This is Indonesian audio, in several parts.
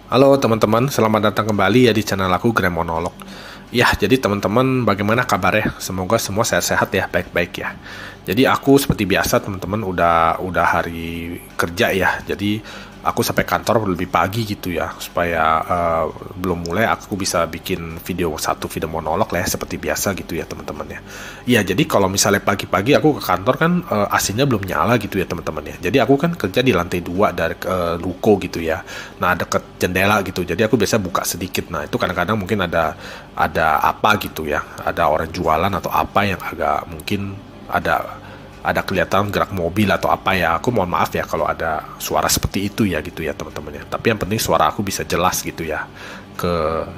Halo teman-teman, selamat datang kembali ya di channel aku Grand Monolog. Ya, jadi teman-teman bagaimana kabarnya? Semoga semua sehat-sehat ya, baik-baik ya. Jadi aku seperti biasa teman-teman udah hari kerja ya. Jadi aku sampai kantor lebih pagi gitu ya, supaya belum mulai aku bisa bikin video monolog lah ya, seperti biasa gitu ya teman-teman ya. Iya, jadi kalau misalnya pagi-pagi aku ke kantor kan AC-nya belum nyala gitu ya teman-teman ya. Jadi aku kan kerja di lantai 2 dari ruko gitu ya. Nah, deket jendela gitu. Jadi aku biasa buka sedikit. Nah, itu kadang-kadang mungkin ada apa gitu ya. Ada orang jualan atau apa yang agak mungkin ada kelihatan gerak mobil atau apa ya. Aku mohon maaf ya kalau ada suara seperti itu ya gitu ya teman-teman ya. Tapi yang penting suara aku bisa jelas gitu ya,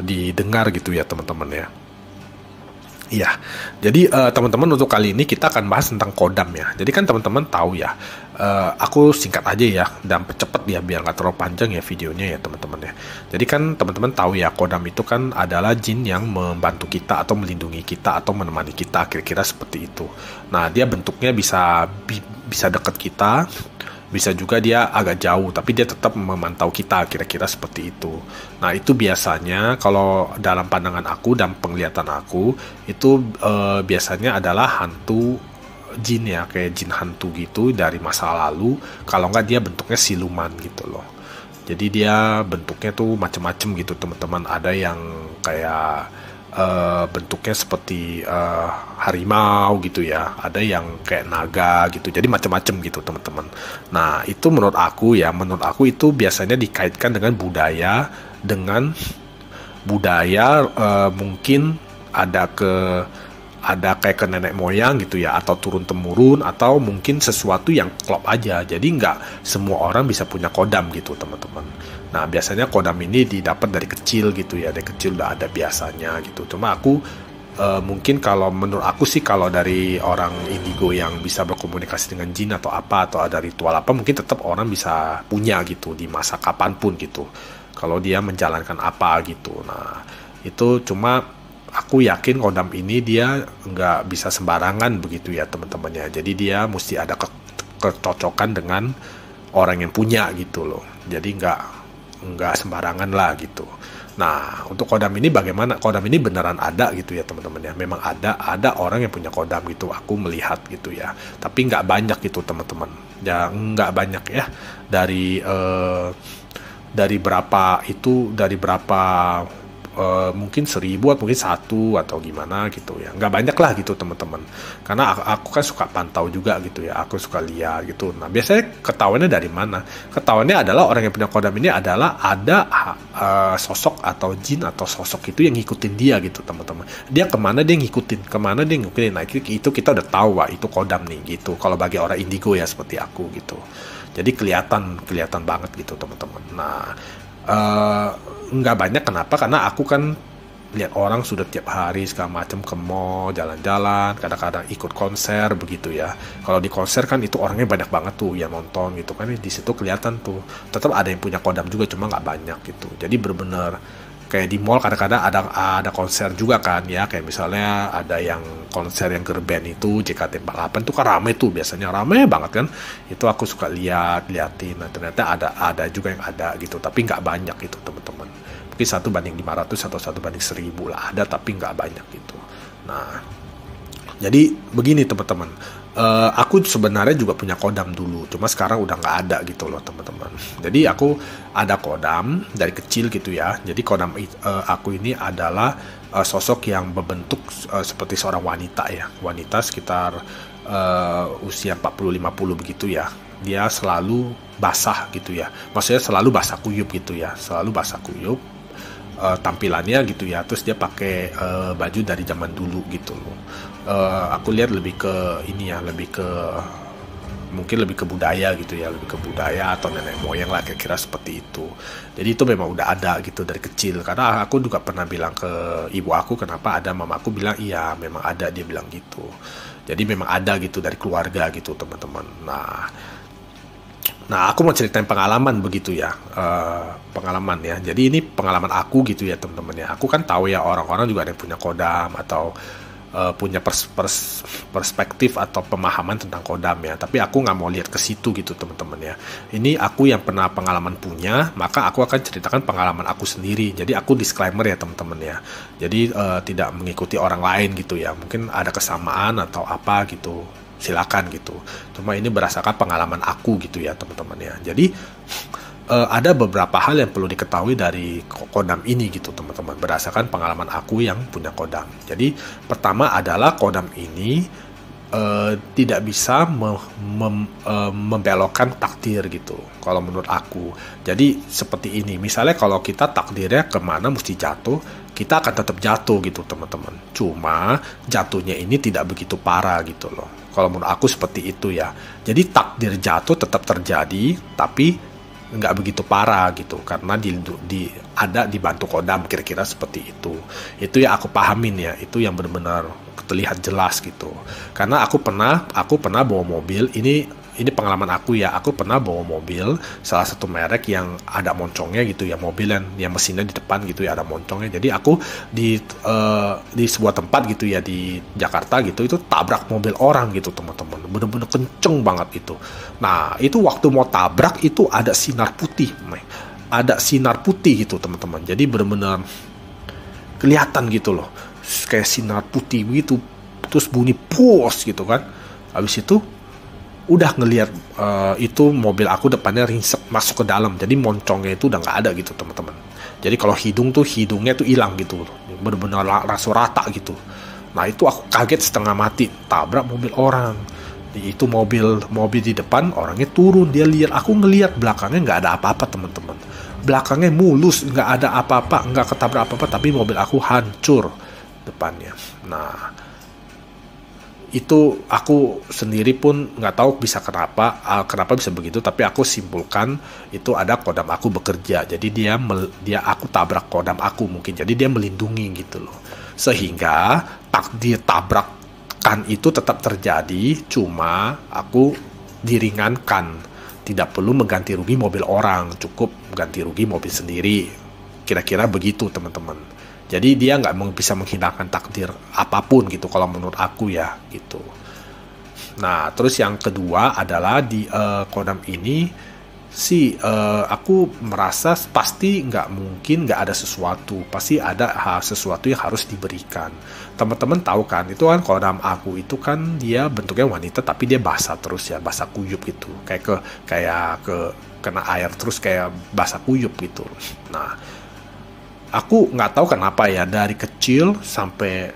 didengar gitu ya teman-teman ya. Iya, jadi teman-teman untuk kali ini kita akan bahas tentang kodam ya. Jadi kan teman-teman tahu ya, aku singkat aja ya dan cepet ya biar nggak terlalu panjang ya videonya ya teman-teman ya. Jadi kan teman-teman tahu ya kodam itu kan adalah jin yang membantu kita atau melindungi kita atau menemani kita, kira-kira seperti itu. Nah, dia bentuknya bisa dekat kita, bisa juga dia agak jauh, tapi dia tetap memantau kita, kira-kira seperti itu. Nah, itu biasanya kalau dalam pandangan aku dan penglihatan aku, itu biasanya adalah hantu jin ya, kayak jin hantu gitu dari masa lalu, kalau nggak dia bentuknya siluman gitu loh. Jadi dia bentuknya tuh macam-macam gitu teman-teman, ada yang kayak bentuknya seperti harimau gitu ya, ada yang kayak naga gitu, jadi macam-macam gitu teman-teman. Nah, itu menurut aku itu biasanya dikaitkan dengan budaya mungkin ada kayak ke nenek moyang gitu ya, atau turun temurun, atau mungkin sesuatu yang klop aja. Jadi nggak semua orang bisa punya kodam gitu teman-teman. Nah, biasanya kodam ini didapat dari kecil gitu ya, dari kecil udah ada biasanya gitu. Cuma aku mungkin kalau menurut aku sih, kalau dari orang indigo yang bisa berkomunikasi dengan jin atau apa, atau ada ritual apa, mungkin tetap orang bisa punya gitu di masa kapanpun gitu, kalau dia menjalankan apa gitu. Nah, itu cuma aku yakin kodam ini dia nggak bisa sembarangan begitu ya teman-teman ya. Jadi dia mesti ada kecocokan dengan orang yang punya gitu loh. Jadi nggak sembarangan lah gitu. Nah, untuk kodam ini bagaimana? Kodam ini beneran ada gitu ya teman-teman ya. Memang ada orang yang punya kodam gitu. Aku melihat gitu ya. Tapi nggak banyak gitu teman-teman. Ya nggak banyak ya. Dari berapa mungkin 1000 atau mungkin satu atau gimana gitu ya, nggak banyak lah gitu teman-teman, karena aku kan suka pantau juga gitu ya, aku suka lihat gitu. Nah, biasanya ketahuannya dari mana? Ketahuannya adalah orang yang punya kodam ini adalah ada sosok atau jin atau sosok itu yang ngikutin dia gitu teman-teman. Dia kemana dia ngikutin. Nah, itu kita udah tahu, wah itu kodam nih gitu, kalau bagi orang indigo ya seperti aku gitu. Jadi kelihatan banget gitu teman-teman. Nah, nggak banyak, kenapa? Karena aku kan lihat orang sudah tiap hari segala macam ke mall, jalan-jalan, kadang-kadang ikut konser begitu ya. Kalau di konser kan itu orangnya banyak banget tuh yang nonton gitu kan, di situ kelihatan tuh. Tetap ada yang punya kodam juga, cuma nggak banyak gitu. Jadi bener-bener kayak di mall kadang-kadang ada konser juga kan ya, kayak misalnya ada yang konser yang girl band itu JKT48 tuh kan rame tuh, biasanya rame banget kan. Itu aku suka liatin. Nah, ternyata ada juga yang ada gitu, tapi nggak banyak gitu teman-teman. Mungkin 1:500 atau 1:1000 lah ada, tapi nggak banyak gitu. Nah, jadi begini teman-teman, aku sebenarnya juga punya kodam dulu, cuma sekarang udah nggak ada gitu loh teman-teman. Jadi aku ada kodam dari kecil gitu ya. Jadi kodam aku ini adalah sosok yang berbentuk seperti seorang wanita ya, wanita sekitar usia 40-50 begitu ya. Dia selalu basah gitu ya, maksudnya selalu basah kuyup gitu ya, selalu basah kuyup tampilannya gitu ya. Terus dia pakai baju dari zaman dulu gitu loh. Aku lihat lebih ke ini ya, mungkin lebih ke budaya gitu ya, lebih ke budaya atau nenek moyang lah, kira-kira seperti itu. Jadi itu memang udah ada gitu dari kecil, karena aku juga pernah bilang ke ibu aku kenapa ada, mama aku bilang iya memang ada, dia bilang gitu. Jadi memang ada gitu dari keluarga gitu teman-teman. Nah, aku mau ceritain pengalaman begitu ya, pengalaman ya. Jadi ini pengalaman aku gitu ya teman-teman ya. Aku kan tahu ya orang-orang juga ada yang punya kodam atau punya perspektif atau pemahaman tentang kodam ya. Tapi aku nggak mau lihat ke situ gitu teman-teman ya. Ini aku yang pernah pengalaman punya, maka aku akan ceritakan pengalaman aku sendiri. Jadi aku disclaimer ya teman-teman ya. Jadi tidak mengikuti orang lain gitu ya. Mungkin ada kesamaan atau apa gitu, silakan gitu. Cuma ini berdasarkan pengalaman aku gitu ya teman-teman ya. Jadi ada beberapa hal yang perlu diketahui dari kodam ini gitu teman-teman, berdasarkan pengalaman aku yang punya kodam. Jadi pertama adalah kodam ini tidak bisa membelokkan takdir gitu kalau menurut aku. Jadi seperti ini, misalnya kalau kita takdirnya kemana mesti jatuh, kita akan tetap jatuh gitu teman-teman. Cuma jatuhnya ini tidak begitu parah gitu loh. Kalau menurut aku seperti itu ya. Jadi takdir jatuh tetap terjadi, tapi nggak begitu parah gitu, karena ada dibantu kodam, kira-kira seperti itu yang aku pahamin ya, itu yang benar-benar terlihat jelas gitu. Karena aku pernah bawa mobil, ini pengalaman aku ya, aku pernah bawa mobil salah satu merek yang ada moncongnya gitu ya, mobil yang mesinnya di depan gitu ya, ada moncongnya. Jadi aku di sebuah tempat gitu ya di Jakarta gitu, itu tabrak mobil orang gitu teman-teman, bener-bener kenceng banget itu. Nah itu waktu mau tabrak itu ada sinar putih gitu teman-teman. Jadi bener-bener kelihatan gitu loh, kayak sinar putih gitu, terus bunyi puas gitu kan. Habis itu udah ngelihat itu mobil aku depannya ringsek masuk ke dalam, jadi moncongnya itu udah nggak ada gitu teman-teman. Jadi kalau hidungnya tuh hilang gitu, bener-bener langsung rata gitu. Nah itu aku kaget setengah mati, tabrak mobil orang. Itu mobil di depan, orangnya turun, dia lihat, aku ngelihat belakangnya nggak ada apa-apa teman-teman. Belakangnya mulus, nggak ada apa-apa, nggak ketabrak apa-apa, tapi mobil aku hancur depannya. Nah itu aku sendiri pun nggak tahu bisa kenapa bisa begitu, tapi aku simpulkan itu ada kodam aku bekerja. Jadi aku tabrak kodam aku mungkin, jadi dia melindungi gitu loh, sehingga takdir tabrakan itu tetap terjadi, cuma aku diringankan, tidak perlu mengganti rugi mobil orang, cukup ganti rugi mobil sendiri, kira-kira begitu teman-teman. Jadi dia nggak bisa menghilangkan takdir apapun gitu kalau menurut aku ya gitu. Nah terus yang kedua adalah di kodam ini sih aku merasa pasti nggak mungkin nggak ada sesuatu, pasti ada sesuatu yang harus diberikan. Teman-teman tahu kan, itu kan kodam aku itu kan dia bentuknya wanita tapi dia basah terus ya, basah kuyup gitu, kayak kena air terus kayak basah kuyup gitu. Nah aku nggak tahu kenapa ya, dari kecil sampai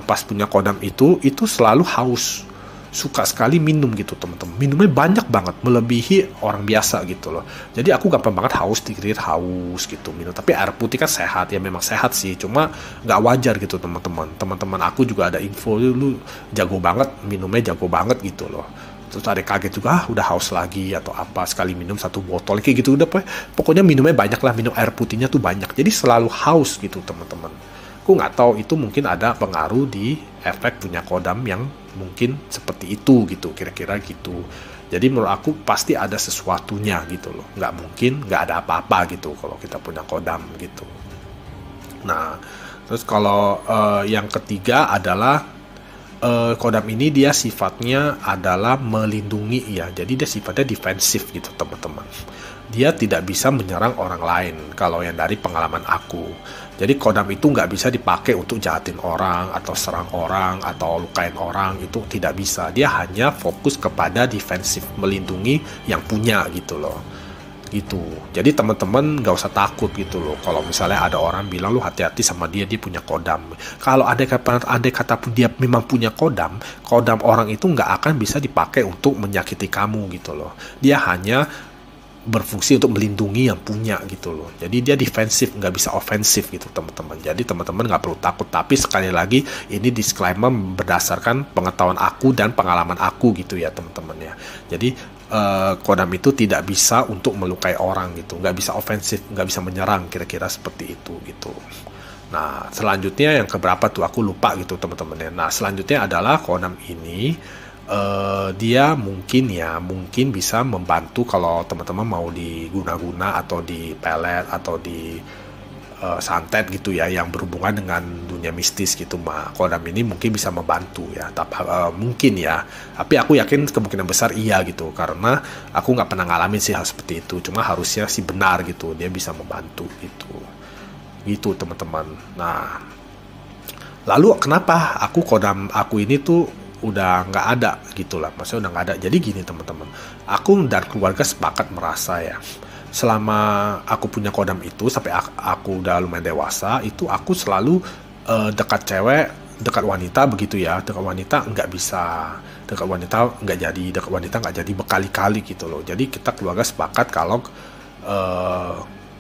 pas punya kodam itu selalu haus, suka sekali minum gitu teman-teman. Minumnya banyak banget, melebihi orang biasa gitu loh. Jadi aku gampang banget haus gitu minum. Tapi air putih kan sehat ya, memang sehat sih, cuma nggak wajar gitu teman-teman aku juga ada info, lu jago banget minumnya, jago banget gitu loh. Terus ada kaget juga, udah haus lagi atau apa, sekali minum 1 botol kayak gitu, udah pokoknya minumnya banyak lah, minum air putihnya tuh banyak, jadi selalu haus gitu teman-teman. Aku nggak tahu itu mungkin ada pengaruh di efek punya kodam yang mungkin seperti itu gitu, kira-kira gitu. Jadi menurut aku pasti ada sesuatunya gitu loh, nggak mungkin nggak ada apa-apa gitu kalau kita punya kodam gitu. Nah terus kalau yang ketiga adalah kodam ini dia sifatnya adalah melindungi ya, jadi dia sifatnya defensif gitu teman-teman. Dia tidak bisa menyerang orang lain kalau yang dari pengalaman aku. Jadi kodam itu nggak bisa dipakai untuk jahatin orang atau serang orang atau lukain orang, itu tidak bisa. Dia hanya fokus kepada defensif, melindungi yang punya gitu loh. Gitu. Jadi teman-teman nggak usah takut gitu loh. Kalau misalnya ada orang bilang lu hati-hati sama dia punya kodam. Kalau andai kata pun dia memang punya kodam orang itu nggak akan bisa dipakai untuk menyakiti kamu gitu loh. Dia hanya berfungsi untuk melindungi yang punya gitu loh. Jadi dia defensif, nggak bisa ofensif gitu teman-teman. Jadi teman-teman nggak perlu takut. Tapi sekali lagi ini disclaimer berdasarkan pengetahuan aku dan pengalaman aku gitu ya teman-teman ya. Jadi kodam itu tidak bisa untuk melukai orang gitu, nggak bisa ofensif, nggak bisa menyerang, kira-kira seperti itu gitu. Nah selanjutnya yang keberapa tuh aku lupa gitu teman-teman ya. Nah selanjutnya adalah kodam ini dia mungkin bisa membantu kalau teman-teman mau diguna-guna atau di pelet atau di santet gitu ya, yang berhubungan dengan dunia mistis gitu mah. Kodam ini mungkin bisa membantu ya, tapi mungkin ya. Tapi aku yakin kemungkinan besar iya gitu, karena aku nggak pernah ngalamin sih hal seperti itu. Cuma harusnya sih benar gitu, dia bisa membantu gitu teman-teman. Nah, lalu kenapa kodam aku ini tuh udah nggak ada gitu lah, maksudnya udah nggak ada. Jadi gini teman-teman, aku dan keluarga sepakat merasa ya, selama aku punya kodam itu sampai aku udah lumayan dewasa, itu aku selalu dekat cewek, dekat wanita begitu ya, dekat wanita nggak bisa, dekat wanita nggak jadi berkali-kali gitu loh. Jadi kita keluarga sepakat kalau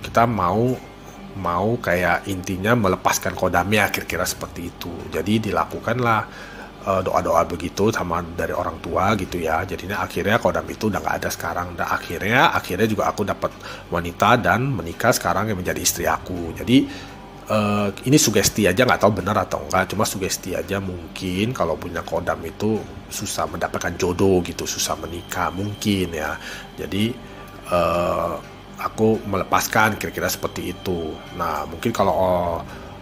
kita mau kayak intinya melepaskan kodamnya, kira-kira seperti itu. Jadi dilakukanlah doa-doa begitu sama dari orang tua gitu ya. Jadinya akhirnya kodam itu udah nggak ada sekarang. Dan akhirnya juga aku dapat wanita dan menikah sekarang yang menjadi istri aku. Jadi ini sugesti aja, nggak tahu benar atau enggak, cuma sugesti aja. Mungkin kalau punya kodam itu susah mendapatkan jodoh gitu, susah menikah mungkin ya. Jadi aku melepaskan kira-kira seperti itu. Nah, mungkin kalau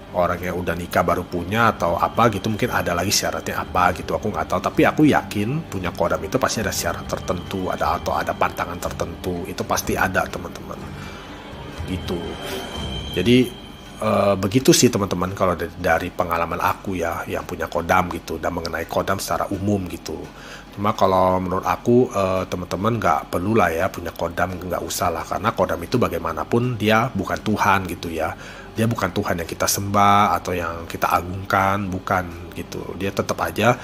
orang yang udah nikah baru punya atau apa gitu, mungkin ada lagi syaratnya apa gitu, aku nggak tahu. Tapi aku yakin punya kodam itu pasti ada syarat tertentu, atau ada pantangan tertentu, itu pasti ada teman-teman gitu. Jadi begitu sih teman-teman kalau dari pengalaman aku ya yang punya kodam gitu, dan mengenai kodam secara umum gitu. Cuma kalau menurut aku teman-teman nggak perlu lah ya punya kodam, nggak usah lah, karena kodam itu bagaimanapun dia bukan Tuhan gitu ya. Dia bukan Tuhan yang kita sembah atau yang kita agungkan, bukan gitu. Dia tetap aja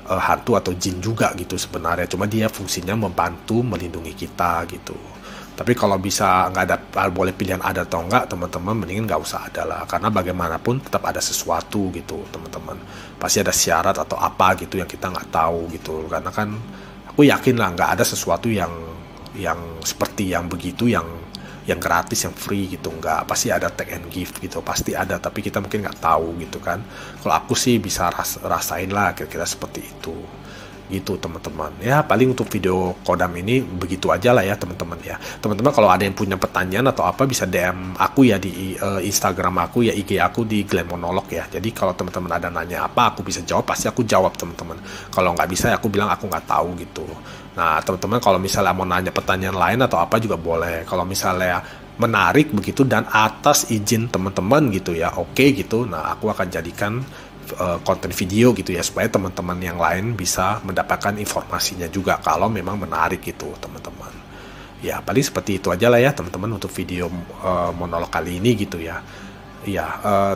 hantu atau jin juga gitu sebenarnya. Cuma dia fungsinya membantu melindungi kita gitu. Tapi kalau bisa nggak ada, boleh pilihan ada atau enggak, teman-teman mendingin nggak usah ada lah, karena bagaimanapun tetap ada sesuatu gitu teman-teman. Pasti ada syarat atau apa gitu yang kita nggak tahu gitu. Karena kan aku yakin lah nggak ada sesuatu yang seperti yang begitu, yang gratis, yang free gitu. Nggak, pasti ada take and give gitu, pasti ada, tapi kita mungkin nggak tahu gitu kan. Kalau aku sih bisa rasain lah kira-kira seperti itu gitu teman-teman ya. Paling untuk video kodam ini begitu aja lah ya teman-teman ya. Teman-teman kalau ada yang punya pertanyaan atau apa bisa DM aku ya di Instagram aku ya, IG aku di Glenn Monolog ya. Jadi kalau teman-teman ada nanya apa, aku bisa jawab, pasti aku jawab teman-teman. Kalau nggak bisa ya aku bilang aku nggak tahu gitu. Nah teman-teman kalau misalnya mau nanya pertanyaan lain atau apa juga boleh. Kalau misalnya menarik begitu dan atas izin teman-teman gitu ya, oke gitu. Nah aku akan jadikan konten video gitu ya, supaya teman-teman yang lain bisa mendapatkan informasinya juga kalau memang menarik gitu teman-teman ya. Paling seperti itu aja lah ya teman-teman untuk video monolog kali ini gitu ya. Ya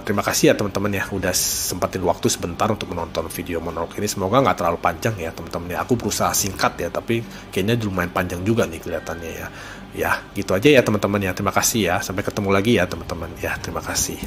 terima kasih ya teman-teman ya udah sempatin waktu sebentar untuk menonton video monolog ini. Semoga nggak terlalu panjang ya teman-teman ya. Aku berusaha singkat ya, tapi kayaknya lumayan panjang juga nih kelihatannya ya. Ya gitu aja ya teman-teman ya. Terima kasih ya, sampai ketemu lagi ya teman-teman ya. Terima kasih.